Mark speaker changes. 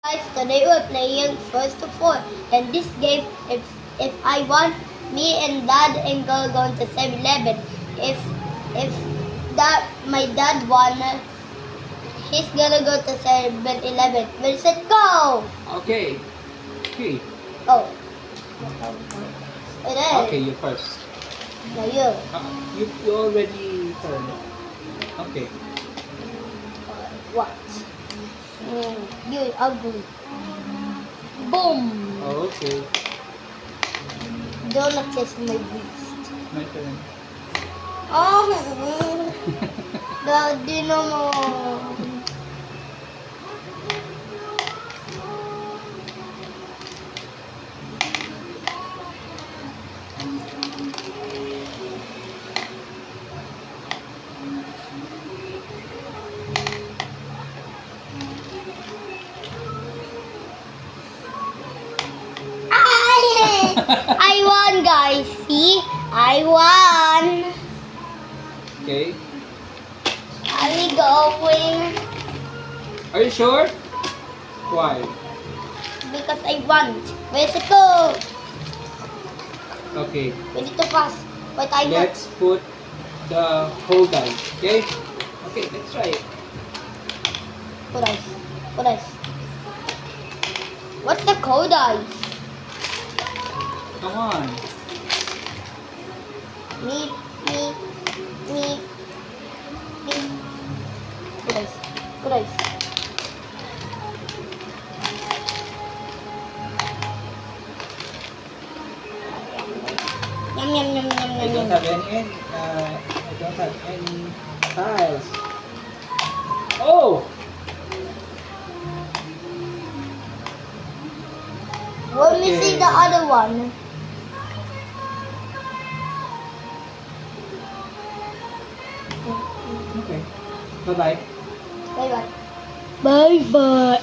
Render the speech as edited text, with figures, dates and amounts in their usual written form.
Speaker 1: Guys, today we're playing First to Four. In this game, if I won, me and Dad and girl going to 7-Eleven. If my dad won, he's gonna go to 7-Eleven. We'll set go.
Speaker 2: Okay. Okay.
Speaker 1: Oh. It is.
Speaker 2: Okay, you first.
Speaker 1: Now you.
Speaker 2: You already turned. Okay.
Speaker 1: What? You ugly. Boom.
Speaker 2: Okay.
Speaker 1: Don't kiss my beast.
Speaker 2: My turn.
Speaker 1: Oh. Daddy naman. I won, guys. See? I won.
Speaker 2: Okay.
Speaker 1: Are we going?
Speaker 2: Are you sure? Why?
Speaker 1: Because I won. Where's it go?
Speaker 2: Okay.
Speaker 1: We need to pass. But I won.
Speaker 2: Let's put the whole die. Okay? Okay, let's try it.
Speaker 1: Put ice. Put ice. What's the code ice?
Speaker 2: Come on.
Speaker 1: Me. Put ice. Put ice. Yum yum yum yum
Speaker 2: I
Speaker 1: yum
Speaker 2: don't
Speaker 1: yum.
Speaker 2: have I don't have any tiles. Oh!
Speaker 1: We're missing the other one.
Speaker 2: Okay. Bye-bye.
Speaker 1: Bye bye. Bye bye.